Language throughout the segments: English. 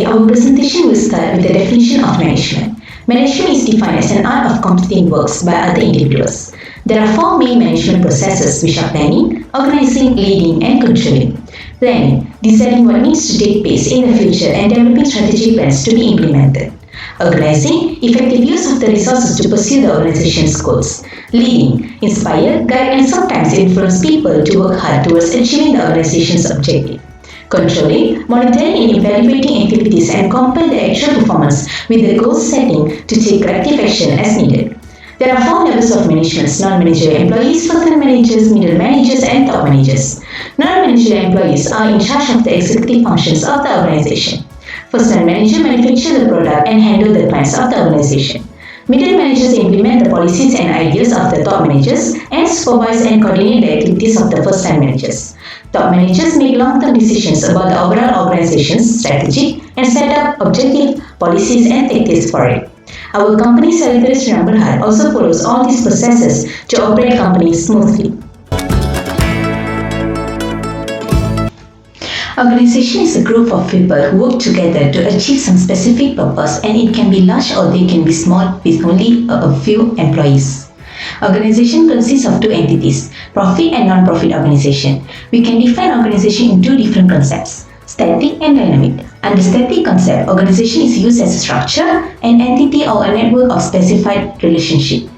our presentation will start with the definition of management. Management is defined as an art of completing works by other individuals. There are four main management processes which are planning, organizing, leading, and controlling. Planning, deciding what needs to take place in the future and developing strategic plans to be implemented. Organizing, effective use of the resources to pursue the organization's goals. Leading, inspire, guide, and sometimes influence people to work hard towards achieving the organization's objective. Controlling, monitoring and evaluating activities and compare the actual performance with the goal setting to take corrective action as needed. There are four levels of management: non-managerial employees, first-line managers, middle managers, and top managers. Non-managerial employees are in charge of the executive functions of the organization. First-line manager manufacture the product and handle the plans of the organization. Middle managers implement the policies and ideas of the top managers and supervise and coordinate the activities of the first-line managers. Top managers make long-term decisions about the overall organization's strategy and set up objective policies and tactics for it. Our company, Salutary Sdn Bhd, also follows all these processes to operate companies smoothly. Organization is a group of people who work together to achieve some specific purpose, and it can be large or they can be small with only a few employees. Organization consists of two entities, profit and non-profit organization. We can define organization in two different concepts, static and dynamic. Under static concept, organization is used as a structure, an entity or a network of specified relationship.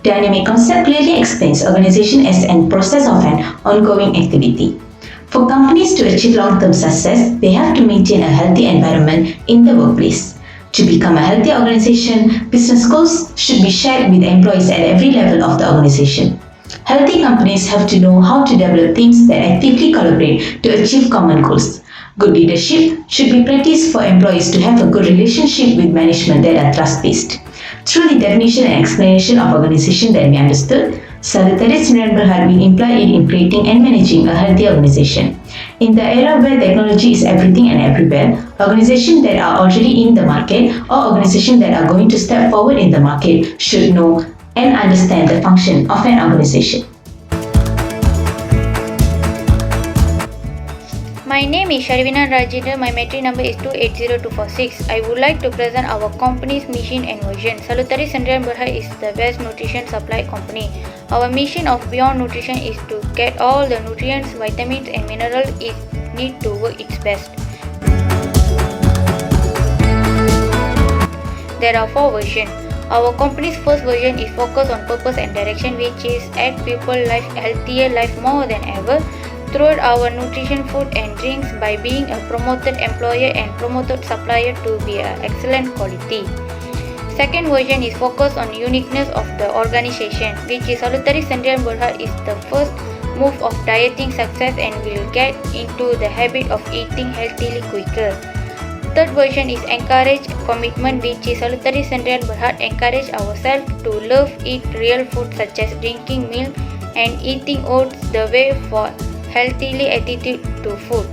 Dynamic concept clearly explains organization as a process of an ongoing activity. For companies to achieve long-term success, they have to maintain a healthy environment in the workplace. To become a healthy organization, business goals should be shared with employees at every level of the organization. Healthy companies have to know how to develop teams that actively collaborate to achieve common goals. Good leadership should be practiced for employees to have a good relationship with management that are trust-based. Through the definition and explanation of organization that we understood, Salutary Sdn Bhd will employ it in creating and managing a healthy organization. In the era where technology is everything and everywhere, organizations that are already in the market or organizations that are going to step forward in the market should know and understand the function of an organization. My name is Sharvina Rajendra. My metric number is 280246. I would like to present our company's mission and vision. Salutary Sdn Bhd is the best nutrition supply company. Our mission of Beyond Nutrition is to get all the nutrients, vitamins and minerals it needs to work its best. There are four versions. Our company's first version is focused on purpose and direction, which is add people life healthier life more than ever throughout our nutrition, food and drinks by being a promoted employer and promoted supplier to be an excellent quality. Second version is focused on uniqueness of the organization, which is Salutary Sdn Bhd is the first move of dieting success and will get into the habit of eating healthily quicker. Third version is encourage commitment, which is Salutary Sdn Bhd encourage ourselves to love eat real food such as drinking milk and eating oats the way for healthily attitude to food.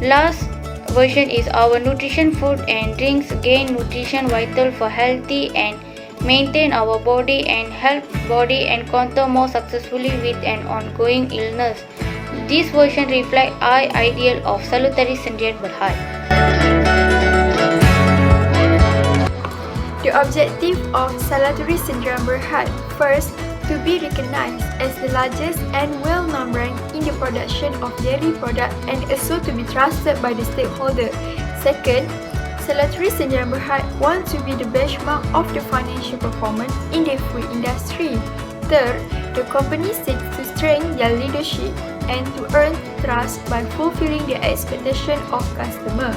Last version is our nutrition, food and drinks gain nutrition vital for healthy and maintain our body and help body encounter more successfully with an ongoing illness. This version reflects our ideal of Salutary Sdn Bhd. The objective of Salutary Sdn Bhd: first, to be recognized as the largest and well-known brand in the production of dairy products and also to be trusted by the stakeholder. Second, Salutary Sdn Bhd wants to be the benchmark of the financial performance in the food industry. Third, the company seeks to strengthen their leadership and to earn trust by fulfilling the expectation of customers.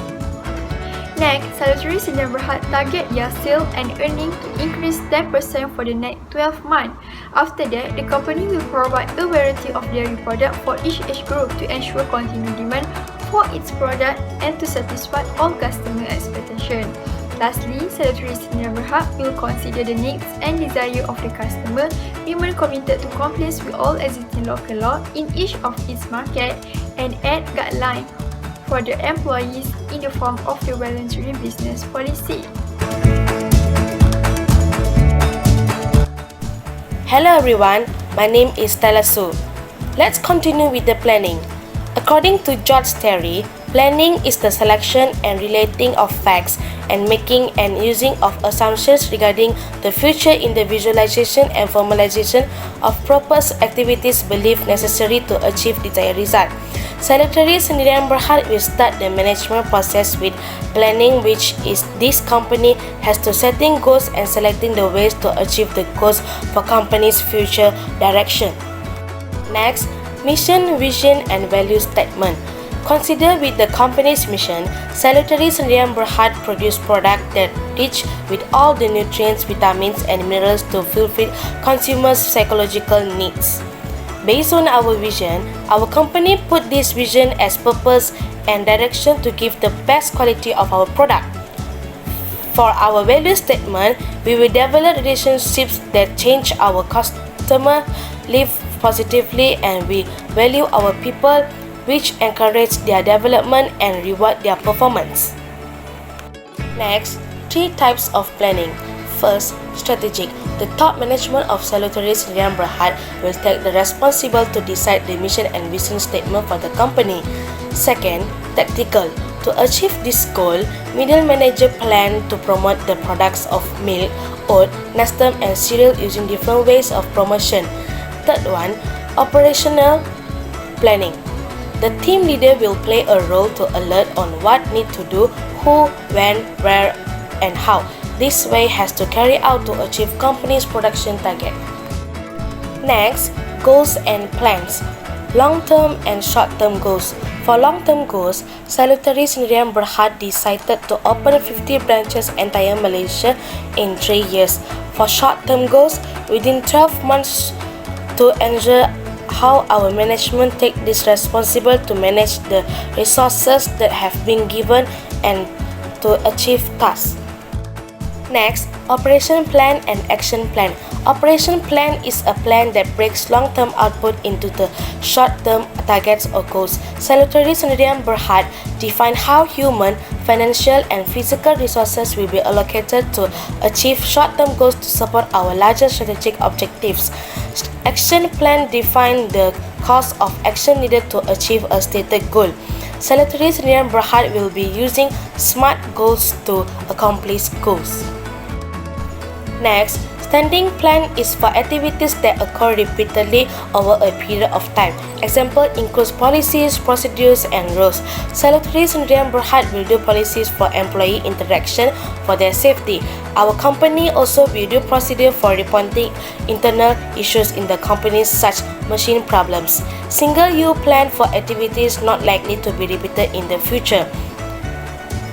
Next, Salutary Sdn Bhd target their sales and earnings to increase 10% for the next 12 months. After that, the company will provide a variety of dairy products for each age group to ensure continued demand for its product and to satisfy all customer expectations. Lastly, Salutary Sdn Bhd will consider the needs and desire of the customer, remain committed to compliance with all existing local law in each of its market, and add guidelines for the employees in the form of the voluntary business policy. Hello everyone, my name is Stella Su. Let's continue with the planning. According to George Terry, Planning is the selection and relating of facts and making and using of assumptions regarding the future in the visualization and formalization of proposed activities believed necessary to achieve desired result. Secretary Sendirian Berhad will start the management process with planning, which is this company has to setting goals and selecting the ways to achieve the goals for company's future direction. Next, mission, vision and value statement. Consider with the company's mission, Salutary Sendirian Berhad produce products that rich with all the nutrients, vitamins and minerals to fulfill consumers' psychological needs. Based on our vision, our company put this vision as purpose and direction to give the best quality of our product. For our value statement, we will develop relationships that change our customer, live positively and we value our people, which encourage their development and reward their performance. Next, 3 types of planning. First, strategic. The top management of Salutary Sendirian Berhad will take the responsible to decide the mission and vision statement for the company. Second, tactical. To achieve this goal, middle manager plan to promote the products of milk, oat, nestem and cereal using different ways of promotion. Third one, operational planning. The team leader will play a role to alert on what need to do, who, when, where, and how. This way has to carry out to achieve company's production target. Next, goals and plans. Long-term and short-term goals. For long-term goals, Salutary Sendirian Berhad decided to open 50 branches entire Malaysia in 3 years. For short-term goals, within 12 months to ensure how our management take this responsible to manage the resources that have been given and to achieve tasks. Next, operation plan and action plan. Operation plan is a plan that breaks long-term output into the short-term targets or goals. Salutary Sendirian Berhad define how human, financial and physical resources will be allocated to achieve short-term goals to support our larger strategic objectives. Action plan define the course of action needed to achieve a stated goal. Salutary Sendirian Berhad will be using SMART goals to accomplish goals. Next, standing plan is for activities that occur repeatedly over a period of time. Example includes policies, procedures, and rules. Salutary Sendirian Berhad will do policies for employee interaction for their safety. Our company also will do procedure for reporting internal issues in the company such machine problems. Single-use plan for activities not likely to be repeated in the future.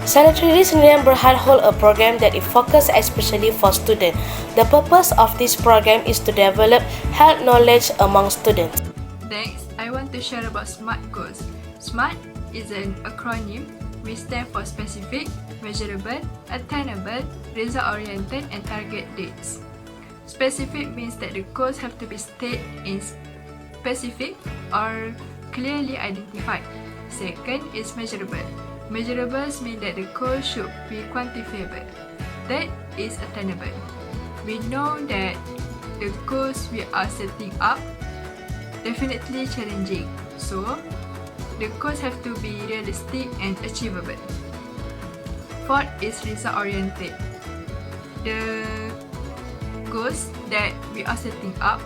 Salutary Sendirian Berhad hold a program that is focused especially for students. The purpose of this program is to develop health knowledge among students. Next, I want to share about SMART goals. SMART is an acronym which stands for specific, measurable, attainable, result-oriented, and target dates. Specific means that the goals have to be stated in specific or clearly identified. Second is measurable. Measurables mean that the goal should be quantifiable. Third is attainable. We know that the goals we are setting up definitely challenging, so the goals have to be realistic and achievable. Fourth is result-oriented. The goals that we are setting up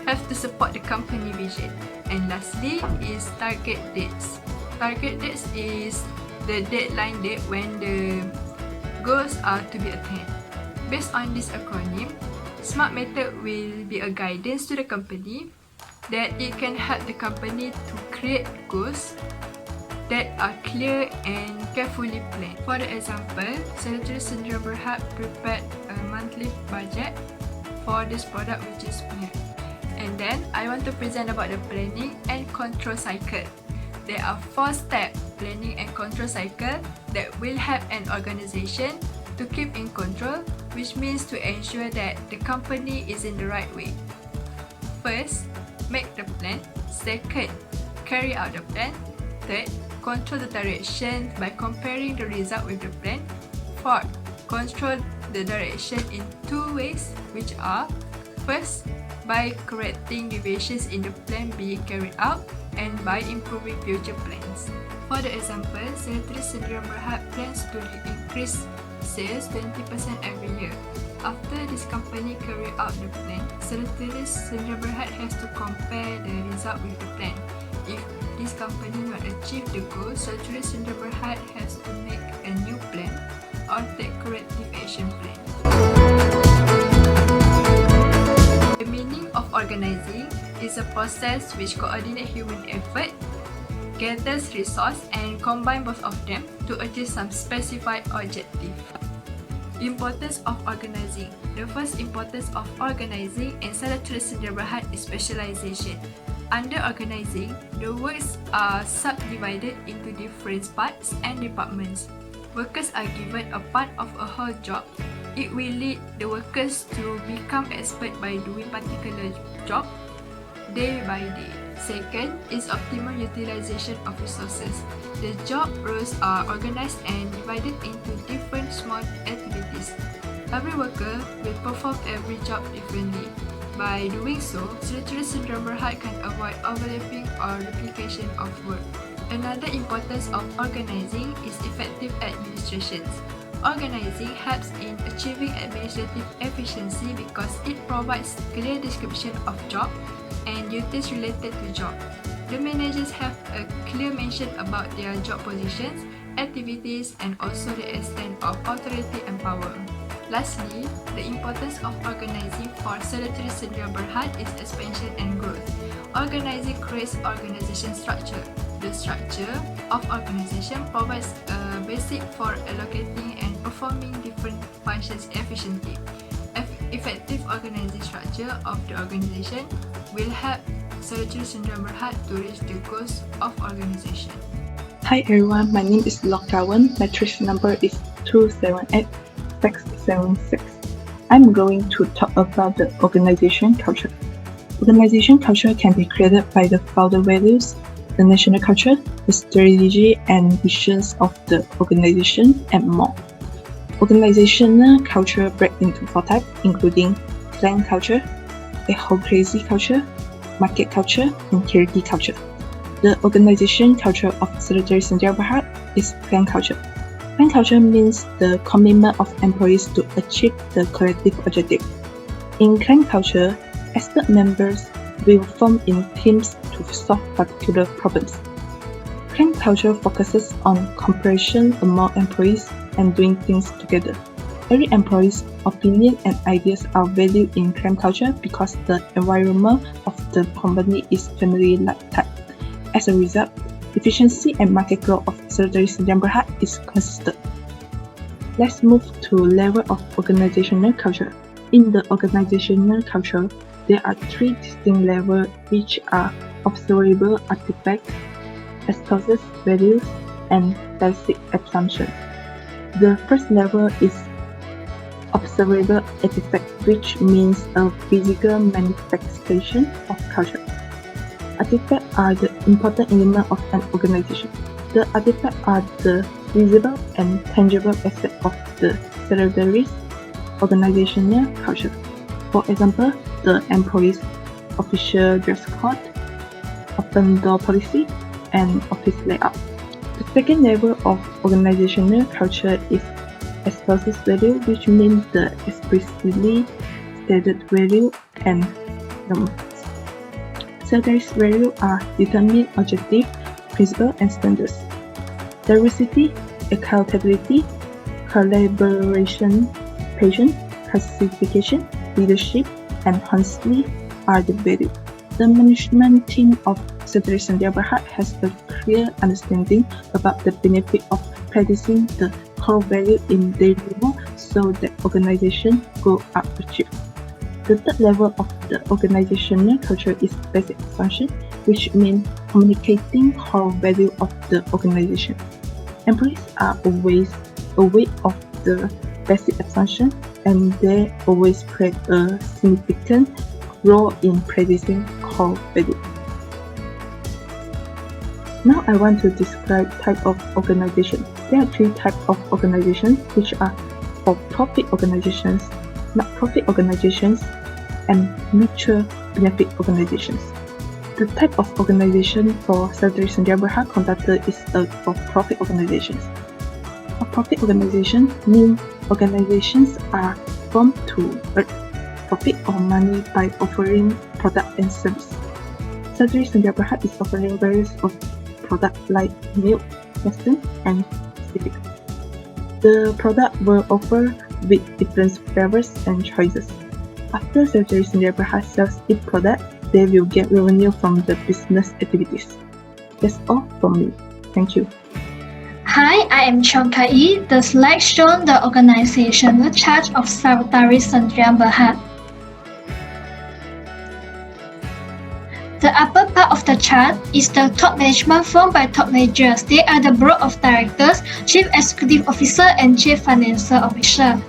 have to support the company vision. And lastly is target dates. Target dates is the deadline date when the goals are to be attained. Based on this acronym, SMART method will be a guidance to the company that it can help the company to create goals that are clear and carefully planned. For the example, Salutary Sendirian Berhad prepared a monthly budget for this product which is milk. And then I want to present about the planning and control cycle. There are 4 steps planning and control cycle that will help an organization to keep in control, which means to ensure that the company is in the right way. First, make the plan. Second, carry out the plan. Third, control the direction by comparing the result with the plan. Fourth, control the direction in 2 ways, which are first, by correcting deviations in the plan being carried out, and by improving future plans. For the example, Seletri Sdn Bhd plans to increase sales 20% every year. After this company carry out the plan, Seletri Sdn Bhd has to compare the result with the plan. If this company not achieve the goal, Seletri Sdn Bhd has to make a new plan or take corrective action plan. The meaning of organizing is a process which coordinates human effort, gathers resources and combine both of them to achieve some specified objective. Importance of organizing. The first importance of organizing in Seletri Sdn Bhd is specialization. Under organizing, the works are subdivided into different parts and departments. Workers are given a part of a whole job. It will lead the workers to become expert by doing particular job day by day. Second is optimal utilization of resources. The job roles are organized and divided into different small activities. Every worker will perform every job differently. By doing so, Seletri Sdn Bhd can avoid overlapping or duplication of work. Another importance of organizing is effective administration. Organizing helps in achieving administrative efficiency because it provides clear description of job and duties related to job. The managers have a clear mention about their job positions, activities, and also the extent of authority and power. Lastly, the importance of organizing for Seletri Sdn Bhd is expansion and growth. Organizing creates organization structure. The structure of organization provides a basic for allocating and performing different functions efficiently. Effective organizing structure of the organization will help Seletri Sdn Bhd to reach the goals of organization. Hi everyone, my name is Lokkawan. Matrix number is 278676. I'm going to talk about the organization culture. Organization culture can be created by the founder values, the national culture, the strategy and visions of the organization, and more. Organizational culture break into 4 types, including clan culture, autocracy culture, market culture, and hierarchy culture. The organization culture of Seletri Sdn Bhd is clan culture. Clan culture means the commitment of employees to achieve the collective objective. In clan culture, expert members will form in teams to solve particular problems. Clan culture focuses on cooperation among employees and doing things together. Every employee's opinion and ideas are valued in clan culture because the environment of the company is family-like type. As a result, efficiency and market growth of Seletri Sdn Bhd is consistent. Let's move to level of organizational culture. In the organizational culture, there are 3 distinct levels which are observable artifacts, established values, and basic assumptions. The first level is observable artifact, which means a physical manifestation of culture. Artifacts are the important element of an organization. The artifacts are the visible and tangible aspect of the Seletri's organizational culture. For example, the employees' official dress code, open door policy, and office layout. The second level of organizational culture is established value, which means the explicitly stated value and norms. Seletri's values are determined objective, principles, and standards. Diversity, accountability, collaboration, patience, classification, leadership, and honesty are the values. The management team of Seletri Sdn Bhd has a clear understanding about the benefit of practicing the core value in daily work so that organization goals are achieved. The third level of the organizational culture is basic function, which means communicating core value of the organization. Employees are always aware of the basic assumption and they always play a significant role in practicing core value. Now I want to describe type of organization. There are 3 types of organizations, which are for-profit organizations, not-profit organizations, and mutual benefit organizations. The type of organization for Salatari Sdn Bhd conducted is a for-profit organizations. For-profit organization mean organizations are formed to earn profit or money by offering product and service. Salatari Sdn Bhd is offering various of products like milk, medicine, and specific. The product will offer with different flavors and choices. After Salatari Sdn Bhd sells its product, they will get revenue from the business activities. That's all from me. Thank you. Hi, I am Chong Kai. The slide shows the organizational chart of Salatari Sdn Bhd. The upper part of the chart is the top management formed by top managers. They are the board of directors, chief executive officer, and chief financial officer.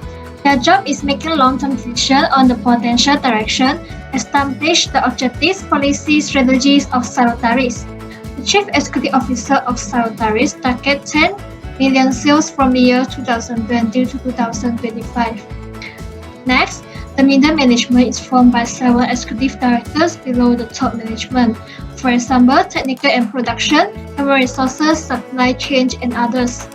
Their job is making long-term decisions on the potential direction, establish the objectives, policies, strategies of Salataris. The chief executive officer of Salataris target 10 million sales from the year 2020 to 2025. Next, the middle management is formed by 7 executive directors below the top management. For example, technical and production, human resources, supply chain, and others.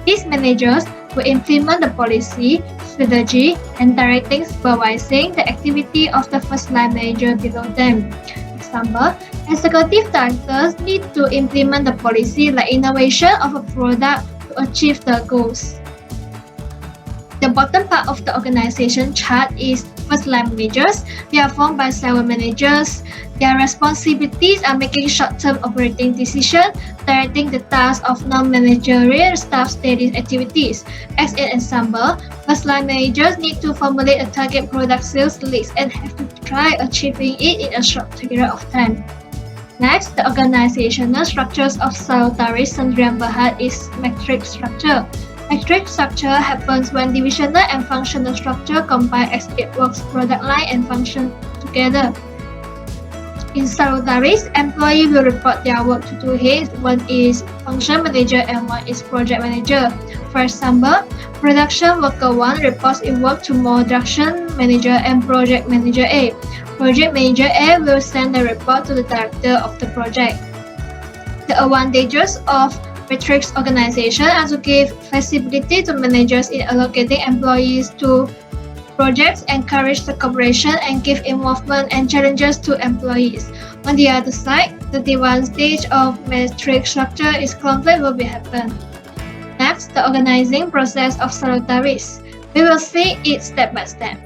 These managers will implement the policy, strategy, and directing, supervising the activity of the first line manager below them. Example, executive directors need to implement the policy like innovation of a product to achieve the goals. The bottom part of the organization chart is first line managers. They are formed by 7 managers. Their responsibilities are making short-term operating decisions, directing the tasks of non-managerial staff's daily activities. As an example, first line managers need to formulate a target product sales list and have to try achieving it in a short period of time. Next, the organizational structures of Salatari Sdn Bhd is matrix structure. Matrix structure happens when divisional and functional structure combine as it works product line and function together. In Salataris, employee will report their work to 2 heads. One is function manager and one is project manager. For example, production worker 1 reports its work to production manager and project manager A. Project manager A will send the report to the director of the project. The advantages of matrix organization are to give flexibility to managers in allocating employees to projects, encourage the cooperation, and give involvement and challenges to employees. On the other side, the disadvantage of matrix structure is conflict will be happen. Next, the organizing process of Salataris. We will see it step by step.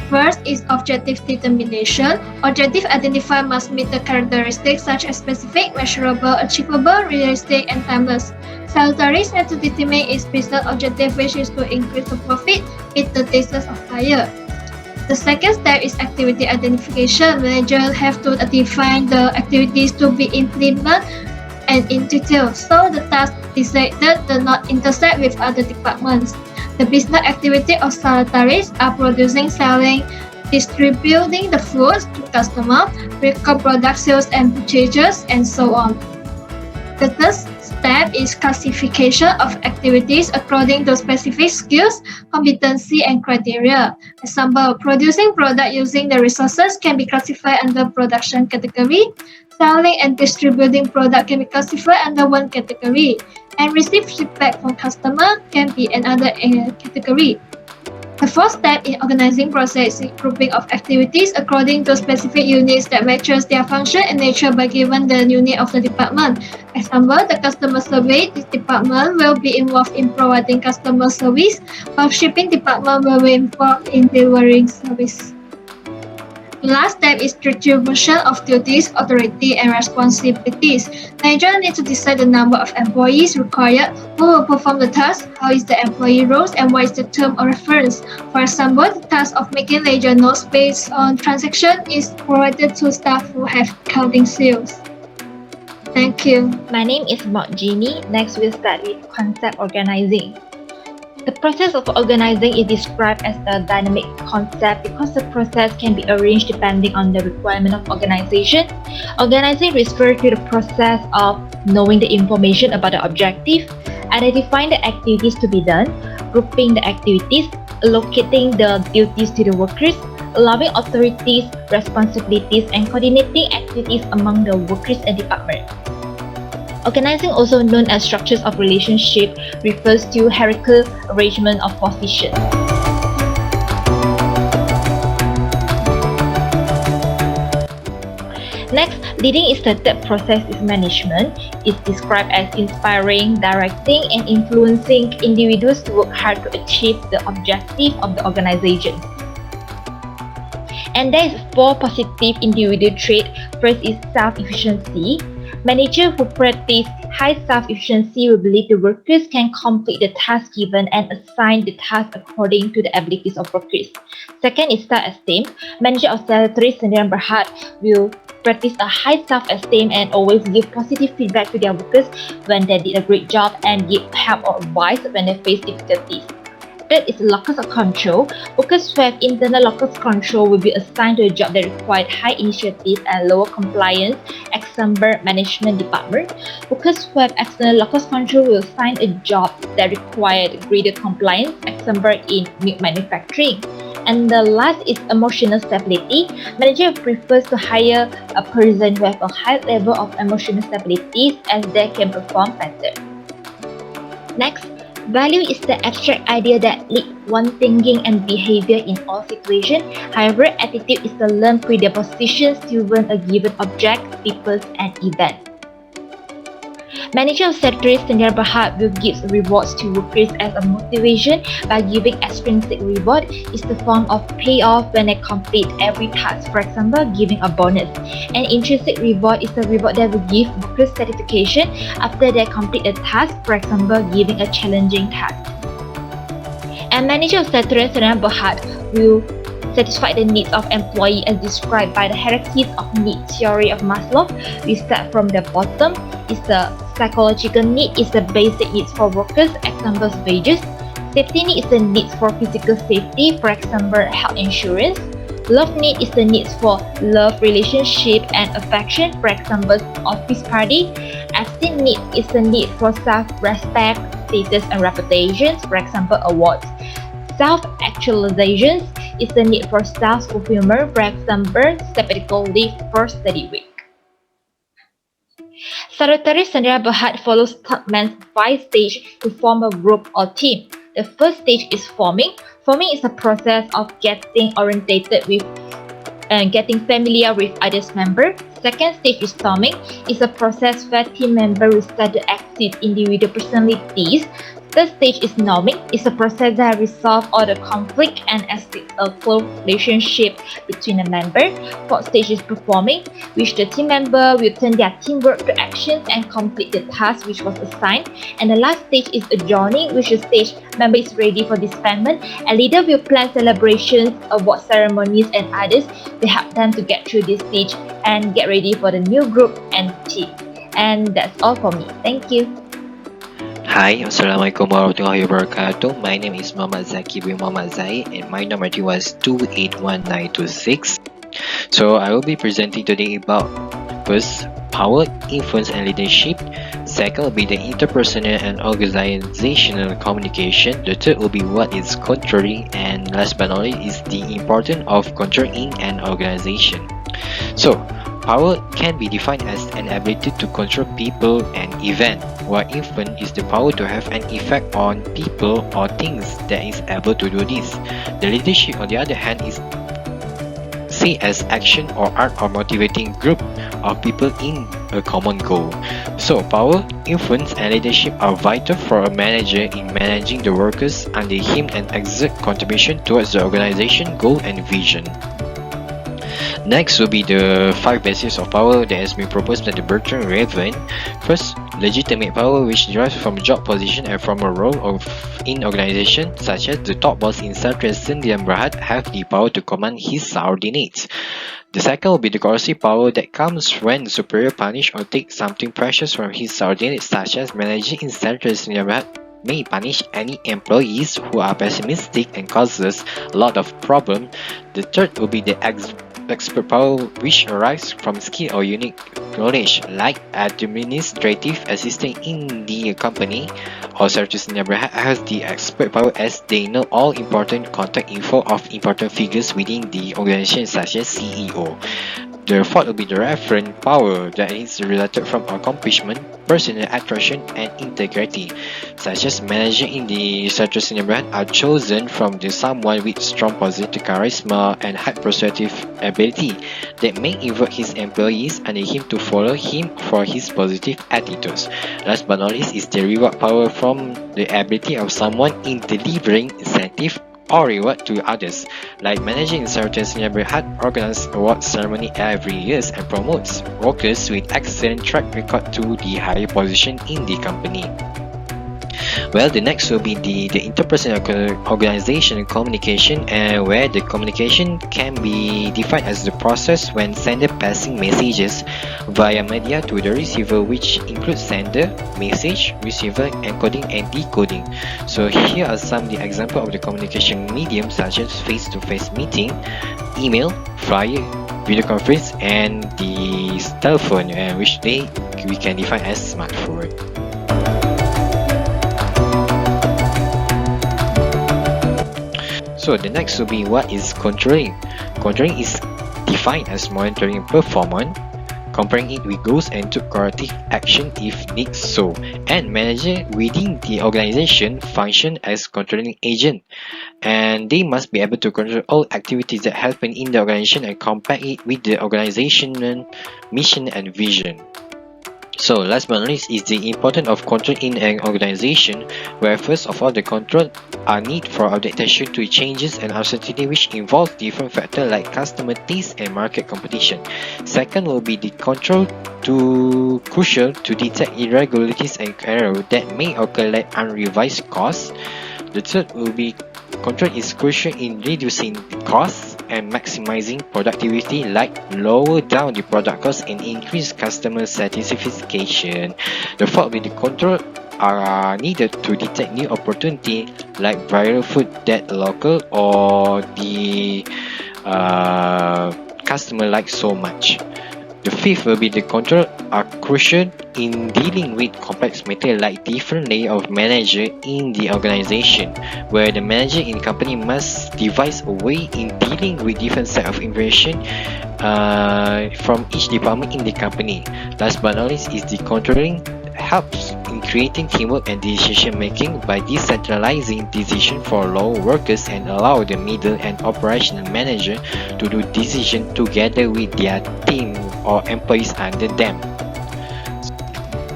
First is objective determination. Objective identified must meet the characteristics such as specific, measurable, achievable, realistic, and timeless. Salataris has to determine its business objective, which is to increase the profit, meet the tastes of buyer. The second step is activity identification. Managers have to define the activities to be implemented and in detail, so the tasks decided do not intersect with other departments. The business activity of Salataris are producing, selling, distributing the foods to customers, record product sales and purchases, and so on. The third step is classification of activities according to specific skills, competency, and criteria. Example, producing product using the resources can be classified under production category. Selling and distributing product can be classified under one category, and receive feedback from customer can be another category. The fourth step in organizing process is grouping of activities according to specific units that matches their function and nature by given the unit of the department. Example, the customer service department will be involved in providing customer service, while shipping department will be involved in delivering service. The last step is distribution of duties, authority, and responsibilities. Manager need to decide the number of employees required, who will perform the task, how is the employee roles, and what is the term of reference. For example, the task of making ledger notes based on transaction is provided to staff who have accounting skills. Thank you. My name is Mok Jimmy. Next we'll start with concept organizing. The process of organizing is described as a dynamic concept because the process can be arranged depending on the requirement of organization. Organizing refers to the process of knowing the information about the objective, identifying the activities to be done, grouping the activities, allocating the duties to the workers, allowing authorities, responsibilities, and coordinating activities among the workers and departments. Organizing, also known as structures of relationship, refers to hierarchical arrangement of positions. Next, leading is the third process is management. It's described as inspiring, directing, and influencing individuals to work hard to achieve the objective of the organization. And there is 4 positive individual traits. First is self-efficiency. Managers who practice high self-efficiency will believe the workers can complete the task given and assign the task according to the abilities of workers. Second is self-esteem. Manager of Salatoris Sdn Bhd will practice a high self-esteem and always give positive feedback to their workers when they did a great job and give help or advice when they face difficulties. Third is locus of control. Workers who have internal locus control will be assigned to a job that required high initiative and lower compliance. Example, management department. Workers who have external locus control will assign a job that required greater compliance. Example, in milk manufacturing. And the last is emotional stability. Manager prefers to hire a person who has a high level of emotional stability as they can perform better. Next, value is the abstract idea that leads one thinking and behavior in all situations. However, attitude is the learned predispositions toward a given object, people, and event. Manager of Salatoris Sdn Bhd will give rewards to workers as a motivation by giving extrinsic reward is the form of payoff when they complete every task, for example, giving a bonus. And intrinsic reward is the reward that will give workers satisfaction after they complete a task, for example, giving a challenging task. And manager of Salatoris Sdn Bhd will satisfy the needs of employee as described by the hierarchies of need theory of Maslow. We start from the bottom. Is the psychological need is the basic needs for workers, examples wages. Safety need is the needs for physical safety, for example health insurance. Love need is the needs for love, relationship, and affection, for example office party. Esteem need is the need for self-respect, status, and reputations, for example awards. Self-actualization is the need for self-fulfillment, for example sabbatical leave for study week. Salatoris Sdn Bhd follows Tubman's 5 stages to form a group or team. The first stage is forming. Forming is a process of getting orientated with and getting familiar with others members. Second stage is storming. It's a process where team members will start to exit individual personalities. Third stage is norming. It's a process that resolves all the conflict and establish a close relationship between the member. Fourth stage is performing, which the team member will turn their teamwork to actions and complete the task which was assigned. And the last stage is adjourning, which is stage member is ready for disbandment. A leader will plan celebrations, award ceremonies, and others to help them to get through this stage and get ready for the new group and team. And that's all for me. Thank you. Hi, Assalamualaikum warahmatullahi wabarakatuh. My name is Muhammad Zaki bin Muhammad Zaid and my number was 281926. So I will be presenting today about first, power, influence and leadership. Second will be the interpersonal and organizational communication. The third will be what is contrary, and last but not least is the importance of controlling an organization. So power can be defined as an ability to control people and events, while influence is the power to have an effect on people or things that is able to do this. The leadership, on the other hand, is seen as action or art or motivating group of people in a common goal. So power, influence and leadership are vital for a manager in managing the workers under him and exert contribution towards the organization goal and vision. Next will be the 5 bases of power that has been proposed by the Bertrand Raven. First, legitimate power, which derives from job position and from a role in organization, such as the top boss in Salatoris Sdn Bhd have the power to command his subordinates. The second will be the coercive power that comes when the superior punish or take something precious from his subordinates, such as manager in Salatoris Sdn Bhd may punish any employees who are pessimistic and causes a lot of problem. The third will be the expert power which arise from skill or unique knowledge like administrative assistant in the company, or secretary senior berhad has the expert power as they know all important contact info of important figures within the organization such as CEO. The fourth will be the reference power that is related from accomplishment, personal attraction and integrity, such as manager in the secretary senior brand are chosen from the someone with strong positive charisma and high persuasive ability that may invoke his employees under him to follow him for his positive attitudes. Last but not least is the reward power from the ability of someone in delivering incentive or reward to others, like managing certain senior berhad organizes award ceremony every year and promotes workers with excellent track record to the higher position in the company. Well, the next will be the interpersonal organization communication, and where the communication can be defined as the process when sender passing messages via media to the receiver, which includes sender, message, receiver, encoding and decoding. So here are some of the examples of the communication mediums such as face-to-face meeting, email, flyer, video conference and the telephone, which we can define as smartphone. So the next will be what is controlling. Controlling is defined as monitoring performance, comparing it with goals and took corrective action if need so, and manager within the organization function as controlling agent, and they must be able to control all activities that happen in the organization and compare it with the organizational mission and vision. So last but not least is the importance of control in an organization, where first of all the control are need for adaptation to changes and uncertainty which involve different factors like customer taste and market competition. Second will be the control to crucial to detect irregularities and error that may occur like unrevised costs. The third will be control is crucial in reducing the costs and maximizing productivity, like lower down the product cost and increase customer satisfaction. The fourth will be the control are needed to detect new opportunity like viral food that local or the customer like so much. The fifth will be the control are crucial in dealing with complex matter like different layer of manager in the organization, where the manager in the company must devise a way in dealing with different set of information from each department in the company. Last but not least is the controlling helps in creating teamwork and decision making by decentralizing decision for low workers and allow the middle and operational manager to do decision together with their team or employees under them.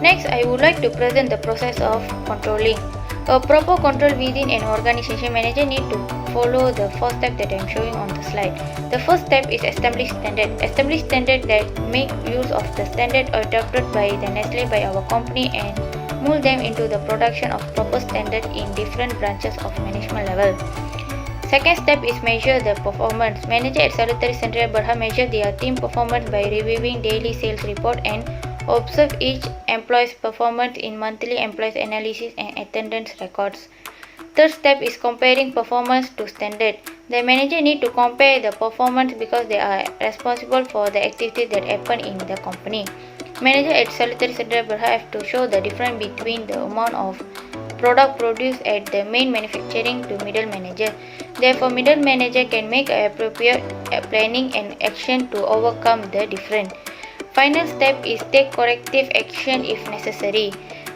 Next, I would like to present the process of controlling. A proper control within an organization, manager need to follow the 4 steps that I am showing on the slide. The first step is establish standard. Establish standard that make use of the standard adopted by the Nestle by our company and mold them into the production of proper standard in different branches of management level. Second step is measure the performance. Manager at Salutary Central Berhad measure their team performance by reviewing daily sales report and observe each employee's performance in monthly employees analysis and attendance records. Third step is comparing performance to standard. The manager need to compare the performance because they are responsible for the activities that happen in the company. Manager at Salutary Central Berhad have to show the difference between the amount of product produced at the main manufacturing to middle manager. Therefore, middle manager can make appropriate planning and action to overcome the difference. Final step is take corrective action if necessary.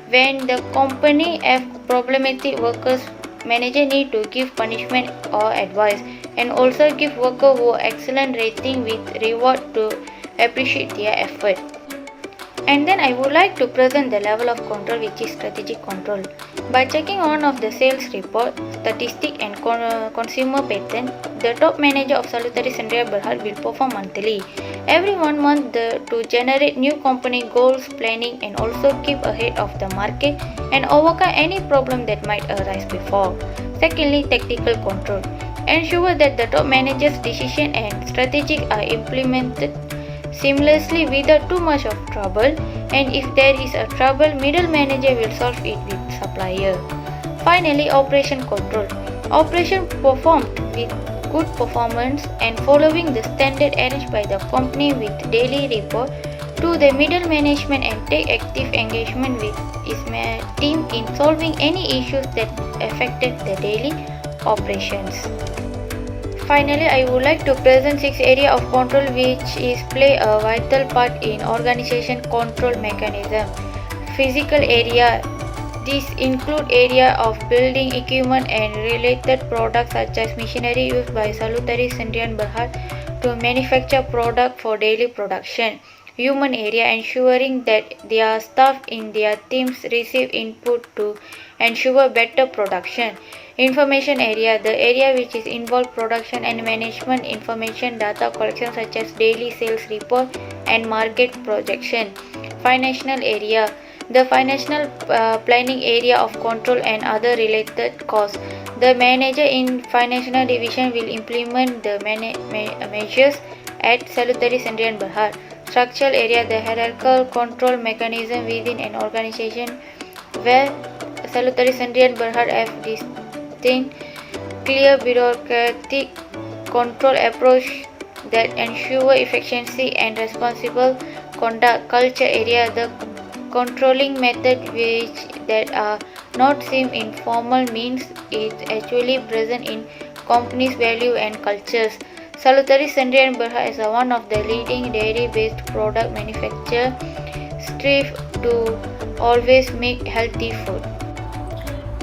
When the company have problematic workers, manager need to give punishment or advice, and also give worker who excellent rating with reward to appreciate their effort. And then I would like to present the level of control, which is strategic control. By checking on of the sales report, statistic and consumer pattern, the top manager of Salutary Central Berhad will perform monthly. Every 1 month to generate new company goals, planning and also keep ahead of the market and overcome any problem that might arise before. Secondly, tactical control. Ensure that the top manager's decision and strategic are implemented seamlessly without too much of trouble, and if there is a trouble, middle manager will solve it with supplier. Finally, operation control. Operation performed with good performance and following the standard arranged by the company with daily report to the middle management and take active engagement with its team in solving any issues that affected the daily operations. Finally, I would like to present 6 areas of control which is play a vital part in organization control mechanism. Physical area. These include area of building equipment and related products such as machinery used by Salutary Sdn Bhd to manufacture product for daily production. Human area, ensuring that their staff in their teams receive input to ensure better production. Information area, the area which is involved production and management information data collection such as daily sales report and market projection. Financial area, the financial planning area of control and other related costs. The manager in financial division will implement the measures at Salutary Sdn Bhd. Structural area, the hierarchical control mechanism within an organization where Salutary Sdn Bhd have distinct, clear bureaucratic control approach that ensure efficiency and responsible conduct. Culture area, the controlling method which that are not seen in formal means is actually present in company's value and cultures. Salutary Sdn Bhd is one of the leading dairy-based product manufacturers, strive to always make healthy food.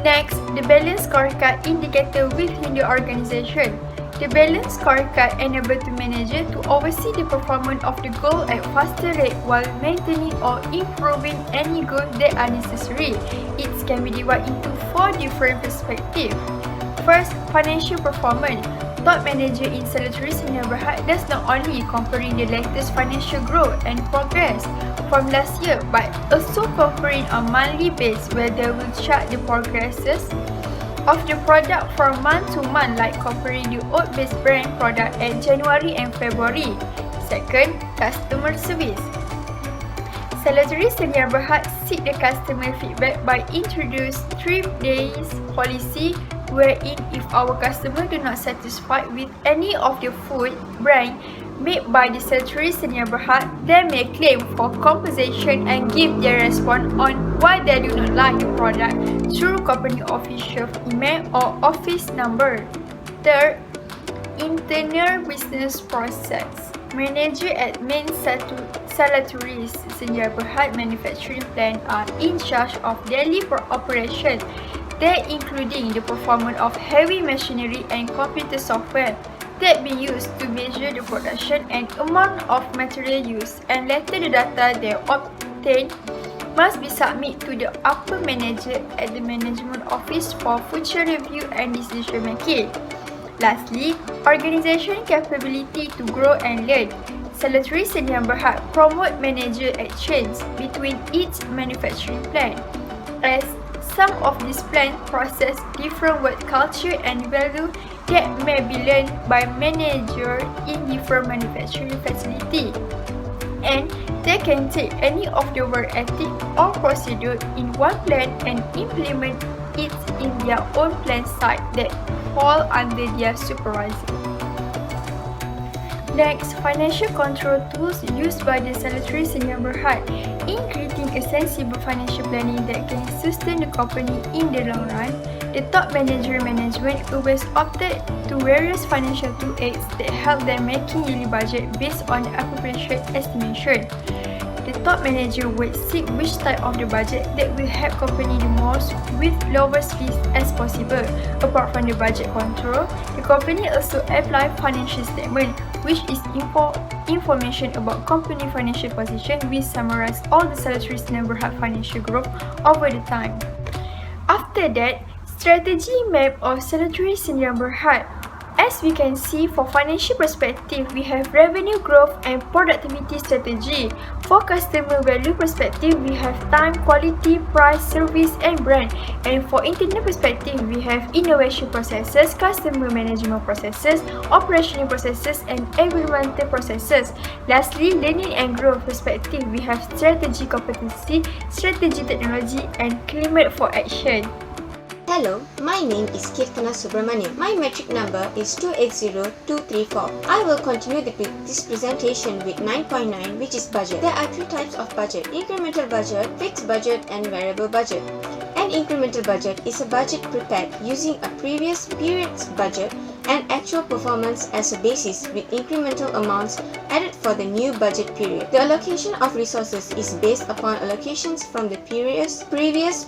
Next, the balance scorecard indicator within the organization. The balance scorecard enables the manager to oversee the performance of the goal at faster rate while maintaining or improving any goals that are necessary. It can be divided into 4 different perspectives. First, financial performance. Top manager in Salutary Sdn Bhd does not only comparing the latest financial growth and progress from last year, but also comparing on monthly basis where they will chart the progresses of the product from month to month, like comparing the oat-based brand product at January and February. Second, customer service. Salutary Sdn Bhd seek the customer feedback by introduce 3 days policy wherein if our customer do not satisfied with any of the food brand made by the Salutary Sdn Bhd, they may claim for compensation and give their response on why they do not like the product through company official email or office number. Third, internal business process. Manager at main Salutary Sdn Bhd manufacturing plant are in charge of daily operation. They including the performance of heavy machinery and computer software that be used to measure the production and amount of material used, and later the data they obtain must be submitted to the upper manager at the management office for future review and decision making. Lastly, organization capability to grow and learn. Salutary Sdn Bhd promote manager exchange between each manufacturing plant, as some of these plants process different work culture and value that may be learned by manager in different manufacturing facility, and they can take any of the work ethic or procedure in one plant and implement it in their own plant site that fall under their supervision. Next, financial control tools used by the Salutary Sdn Bhd in creating a sensible financial planning that can sustain the company in the long run. The top management always opted to various financial tool aids that help them making yearly budget based on the appropriate estimation. The top manager will seek which type of the budget that will help company the most with lowest risk as possible. Apart from the budget control, the company also apply financial statement, which is information about company financial position, which summarize all the Salutary Sdn Bhd financial growth over the time. After that, strategy map of Salutary Sdn Bhd. As we can see, for financial perspective, we have revenue growth and productivity strategy. For customer value perspective, we have time, quality, price, service, and brand. And for internal perspective, we have innovation processes, customer management processes, operational processes, and environmental processes. Lastly, learning and growth perspective, we have strategy competency, strategy technology, and climate for action. Hello, my name is Kirtana Subramaniam. My metric number is 280234. I will continue this presentation with 9.9, which is budget. There are three types of budget: incremental budget, fixed budget, and variable budget. An incremental budget is a budget prepared using a previous period's budget and actual performance as a basis, with incremental amounts added for the new budget period. The allocation of resources is based upon allocations from the previous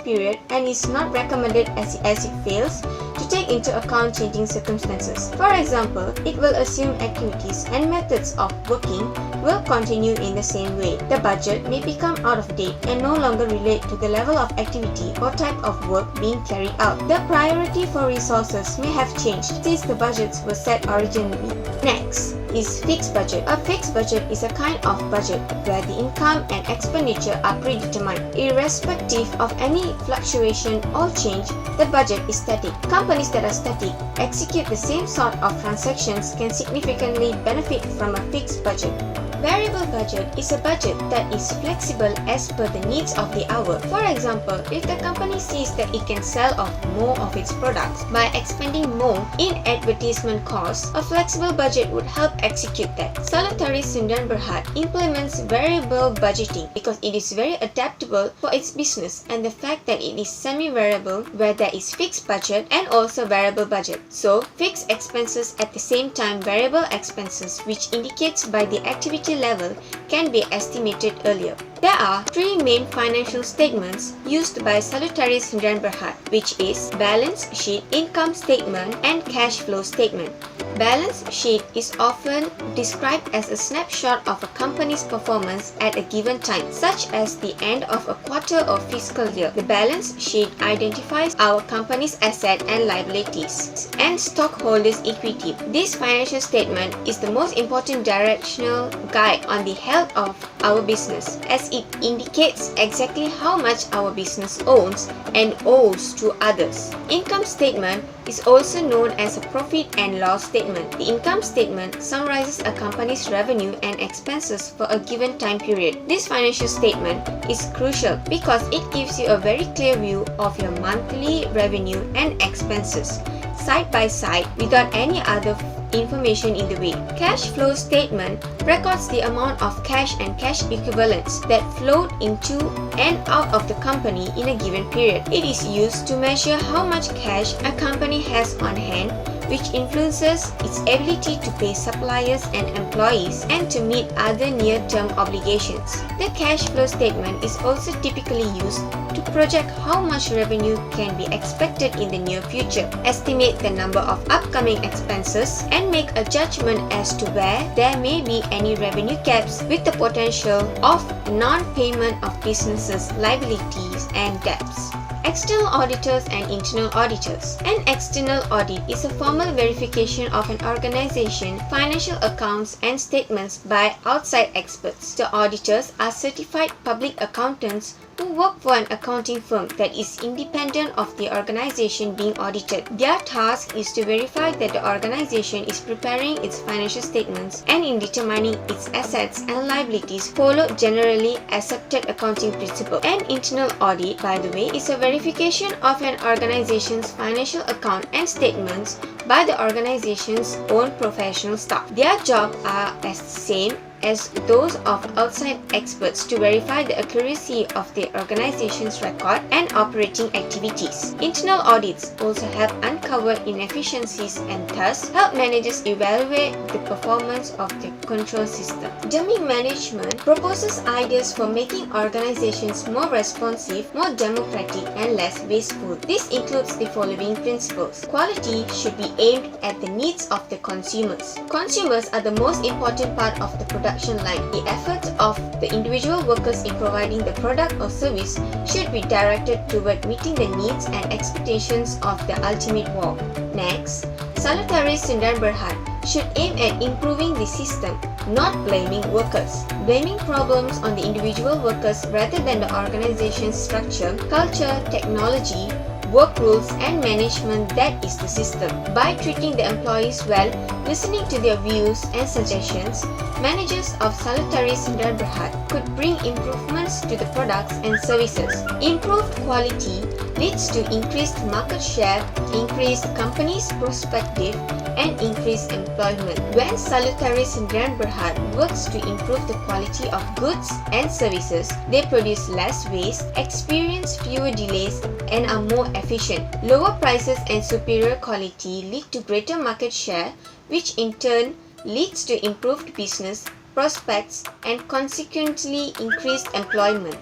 period and is not recommended as it fails to take into account changing circumstances. For example, it will assume activities and methods of working will continue in the same way. The budget may become out of date and no longer relate to the level of activity or type of work being carried out. The priority for resources may have changed since the budgets were set originally. Next is fixed budget. A fixed budget is a kind of budget where the income and expenditure are predetermined. Irrespective of any fluctuation or change, the budget is static. Companies that are static execute the same sort of transactions can significantly benefit from a fixed budget. Variable budget is a budget that is flexible as per the needs of the hour. For example, if the company sees that it can sell off more of its products by expending more in advertisement costs, a flexible budget would help execute that. Salutary Sundar Berhad implements variable budgeting because it is very adaptable for its business, and the fact that it is semi-variable where there is fixed budget and also variable budget. So, fixed expenses at the same time variable expenses, which indicates by the activity level, can be estimated earlier. There are three main financial statements used by Salutary Sundar Berhad, which is balance sheet, income statement, and cash flow statement. Balance sheet is often described as a snapshot of a company's performance at a given time, such as the end of a quarter or fiscal year. The balance sheet identifies our company's assets and liabilities and stockholders' equity. This financial statement is the most important directional guide on the health of our business, as it indicates exactly how much our business owns and owes to others. Income statement is also known as a profit and loss statement. The income statement summarizes a company's revenue and expenses for a given time period. This financial statement is crucial because it gives you a very clear view of your monthly revenue and expenses, side by side, without any other information in the way. Cash flow statement records the amount of cash and cash equivalents that flowed into and out of the company in a given period. It is used to measure how much cash a company has on hand, which influences its ability to pay suppliers and employees and to meet other near-term obligations. The cash flow statement is also typically used to project how much revenue can be expected in the near future, estimate the number of upcoming expenses, and make a judgment as to where there may be any revenue gaps with the potential of non-payment of businesses' liabilities and debts. External auditors and internal auditors. An external audit is a formal verification of an organization's financial accounts and statements by outside experts. The auditors are certified public accountants who work for an accounting firm that is independent of the organization being audited. Their task is to verify that the organization is preparing its financial statements and in determining its assets and liabilities follow generally accepted accounting principles. An internal audit, by the way, is a verification of an organization's financial account and statements by the organization's own professional staff. Their jobs are as the same as those of outside experts to verify the accuracy of the organization's record and operating activities. Internal audits also help uncover inefficiencies and thus help managers evaluate the performance of their control system. Dummy management proposes ideas for making organizations more responsive, more democratic, and less wasteful. This includes the following principles. Quality should be aimed at the needs of the consumers. Consumers are the most important part of the production line. The efforts of the individual workers in providing the product or service should be directed toward meeting the needs and expectations of the ultimate work. Next, Salutary Sundar Berhad should aim at improving the system, not blaming workers. Blaming problems on the individual workers rather than the organization's structure, culture, technology, work rules, and management that is the system. By treating the employees well, listening to their views and suggestions, managers of Salutary Sundar Berhad could bring improvements to the products and services. Improved quality leads to increased market share, increased company's perspective, and increased employment. When Salutary Sdn Bhd works to improve the quality of goods and services, they produce less waste, experience fewer delays, and are more efficient. Lower prices and superior quality lead to greater market share, which in turn leads to improved business prospects and consequently increased employment.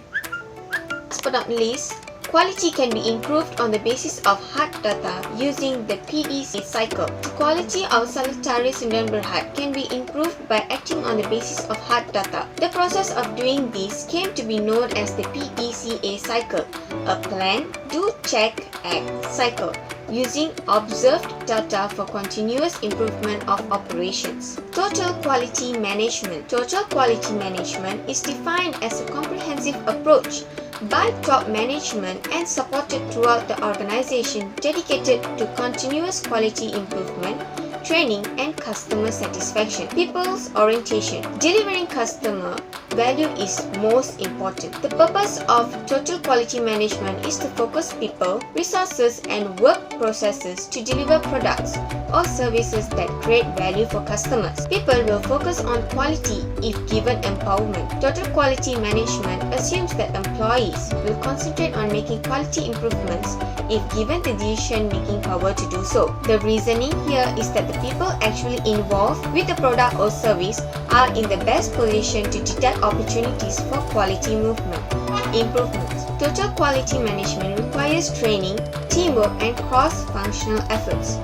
Last but not least, quality can be improved on the basis of hard data using the PDC cycle. The quality of Salutary Sdn Bhd can be improved by acting on the basis of hard data. The process of doing this came to be known as the PDCA cycle, a plan, do, check, act cycle, using observed data for continuous improvement of operations. Total quality management. Total quality management is defined as a comprehensive approach by top management and supported throughout the organization dedicated to continuous quality improvement, training, and customer satisfaction. People's orientation. Delivering customer value is most important. The purpose of total quality management is to focus people, resources, and work processes to deliver products or services that create value for customers. People will focus on quality if given empowerment. Total quality management assumes that employees will concentrate on making quality improvements if given the decision-making power to do so. The reasoning here is that the people actually involved with the product or service are in the best position to detect opportunities for quality improvements. Total quality management requires training, teamwork, and cross-functional efforts.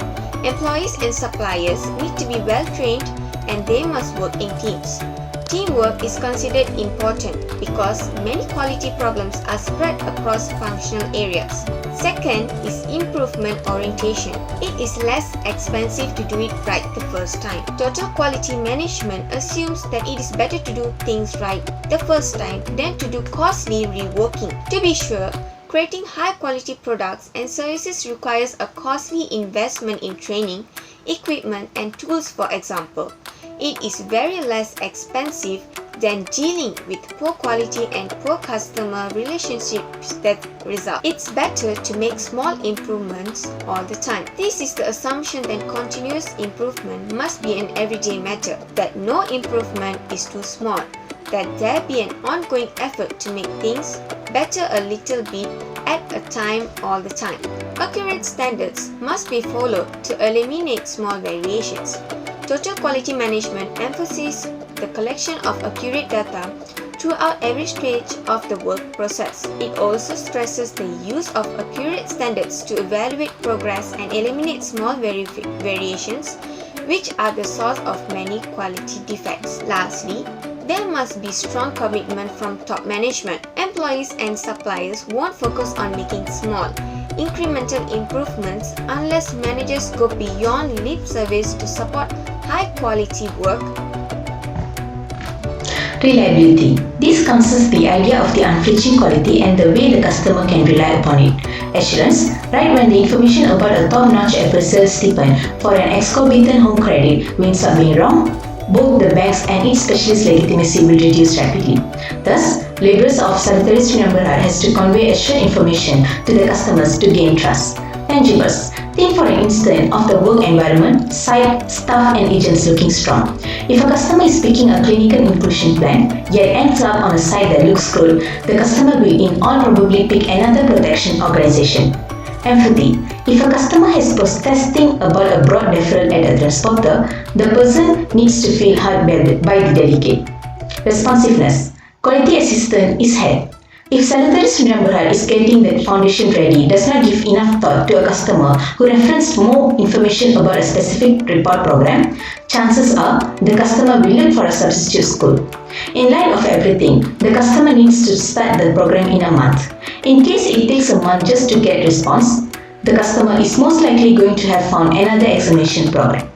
Employees and suppliers need to be well trained and they must work in teams. Teamwork is considered important because many quality problems are spread across functional areas. Second is improvement orientation. It is less expensive to do it right the first time. Total quality management assumes that it is better to do things right the first time than to do costly reworking. To be sure, creating high-quality products and services requires a costly investment in training, equipment, and tools, for example. It is very less expensive than dealing with poor quality and poor customer relationships that result. It's better to make small improvements all the time. This is the assumption that continuous improvement must be an everyday matter, that no improvement is too small, that there be an ongoing effort to make things better a little bit at a time all the time. Accurate standards must be followed to eliminate small variations. Total quality management emphasizes the collection of accurate data throughout every stage of the work process. It also stresses the use of accurate standards to evaluate progress and eliminate small variations, which are the source of many quality defects. Lastly, there must be strong commitment from top management. Employees and suppliers won't focus on making small, incremental improvements unless managers go beyond lip service to support high-quality work. Reliability. This concerns the idea of the unflinching quality and the way the customer can rely upon it. Assurance. Right when the information about a top-notch appraisal stipend for an exorbitant home credit winds up being wrong, both the bank's and its specialist legitimacy will reduce rapidly. Thus, laborers of Salutary Sdn Bhd has to convey assured information to the customers to gain trust. Tangibles. Think for an instant of the work environment, site, staff, and agents looking strong. If a customer is picking a clinical inclusion plan, yet ends up on a site that looks good, the customer will in all probably pick another protection organization. Empathy. If a customer has protesting about a broad deferral at a transporter, the person needs to feel hurt by the delegate. Responsiveness. Quality assistance is had. If Salutary Sdn Bhd is getting the foundation ready, does not give enough thought to a customer who referenced more information about a specific report program, chances are the customer will look for a substitute school. In light of everything, the customer needs to start the program in a month. In case it takes a month just to get response, the customer is most likely going to have found another examination program.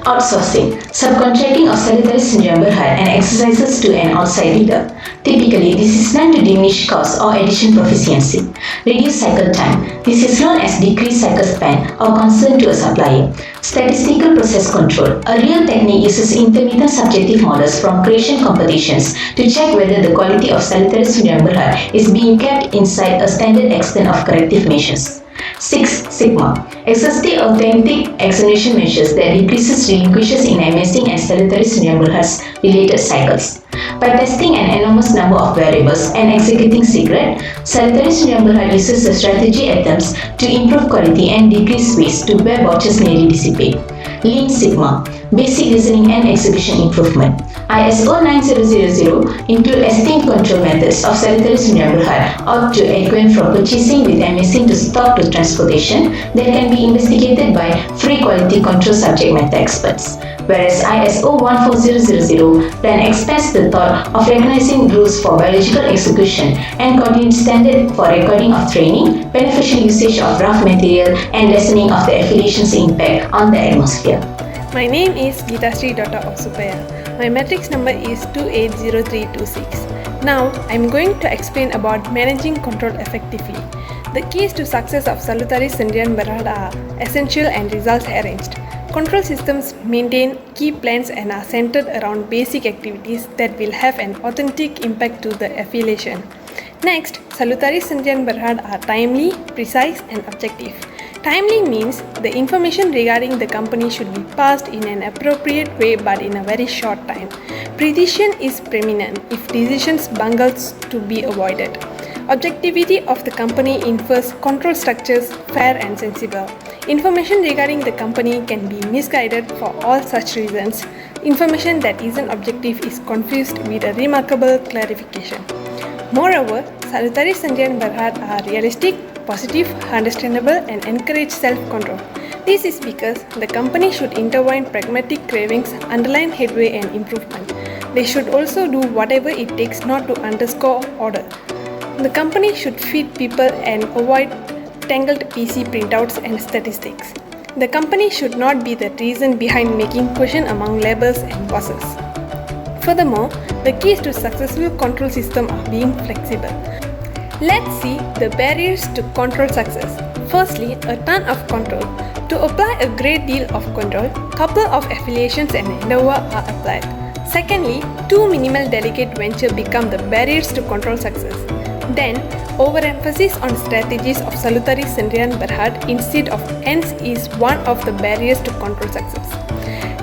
Outsourcing, subcontracting of Salutary Syndrome Berhad and exercises to an outside leader. Typically, this is done to diminish cost or addition proficiency. Reduce cycle time. This is known as decreased cycle span or concern to a supplier. Statistical process control. A real technique uses intermittent subjective models from creation competitions to check whether the quality of Salutary Syndrome Berhad is being kept inside a standard extent of corrective measures. 6. Sigma. Exhaustive authentic examination measures that decreases relinquishes in MSing and Salutary Syndrome Berhad's related cycles. By testing an enormous number of variables and executing secret, Salutary Syndrome Berhad uses the strategy attempts to improve quality and decrease waste to where botches nearly dissipate. Lean Sigma. Basic reasoning and execution improvement. ISO 9000 include esteemed control methods of Salutary Syndrome Berhad ought to equate from purchasing with MSing to stock to transportation that can be investigated by free quality control subject matter experts. Whereas ISO 14000 then expands the thought of recognizing rules for biological execution and continued standard for recording of training, beneficial usage of rough material, and lessening of the affiliation's impact on the atmosphere. My name is Geetashree Dr. Osupaya. My matrix number is 280326. Now, I am going to explain about managing control effectively. The keys to success of Salutary Syndrome Berhad are essential and results arranged. Control systems maintain key plans and are centered around basic activities that will have an authentic impact to the affiliation. Next, Salutary Syndrome Berhad are timely, precise, and objective. Timely means the information regarding the company should be passed in an appropriate way but in a very short time. Precision is preeminent if decisions bungles to be avoided. Objectivity of the company infers control structures fair and sensible. Information regarding the company can be misguided for all such reasons. Information that isn't objective is confused with a remarkable clarification. Moreover, Salutary Syndrome Berhad are realistic, positive, understandable, and encourage self-control. This is because the company should intertwine pragmatic cravings, underline headway and improvement. They should also do whatever it takes not to underscore order. The company should feed people and avoid tangled PC printouts and statistics. The company should not be the reason behind making question among labels and bosses. Furthermore, the keys to successful control system are being flexible. Let's see the barriers to control success. Firstly, a ton of control. To apply a great deal of control, couple of affiliations and endeavor are applied. Secondly, too minimal delegate venture become the barriers to control success. Then, overemphasis on strategies of Salutary Syndrome Berhad instead of ends is one of the barriers to control success.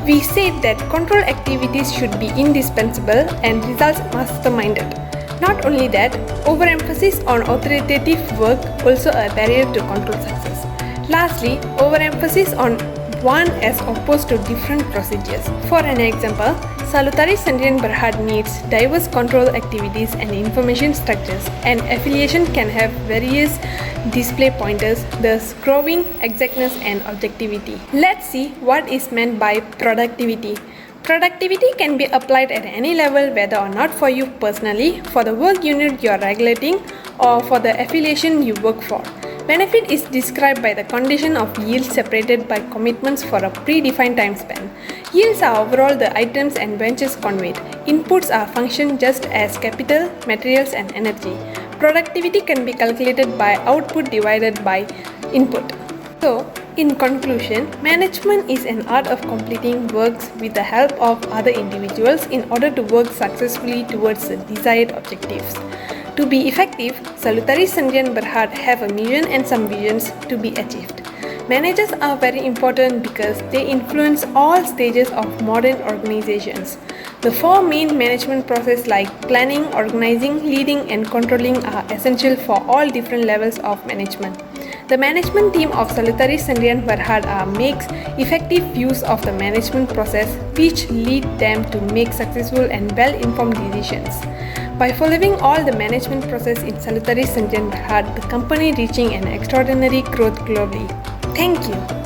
We said that control activities should be indispensable and results masterminded. Not only that, overemphasis on authoritative work also a barrier to control success. Lastly, overemphasis on one as opposed to different procedures. For an example, Salutary Syndrome Berhad needs diverse control activities and information structures, and affiliation can have various display pointers, thus growing exactness and objectivity. Let's see what is meant by productivity. Productivity can be applied at any level, whether or not for you personally, for the work unit you are regulating, or for the affiliation you work for. Benefit is described by the condition of yield separated by commitments for a predefined time span. Yields are overall the items and ventures conveyed. Inputs are functioned just as capital, materials, and energy. Productivity can be calculated by output divided by input. So, in conclusion, management is an art of completing works with the help of other individuals in order to work successfully towards the desired objectives. To be effective, Salutary Syndrome Berhad have a mission and some visions to be achieved. Managers are very important because they influence all stages of modern organizations. The four main management processes like planning, organizing, leading, and controlling are essential for all different levels of management. The management team of Salutary Syndrome Berhad makes effective use of the management process, which lead them to make successful and well-informed decisions. By following all the management process in Salutary Syndrome Berhad, the company reaching an extraordinary growth globally. Thank you.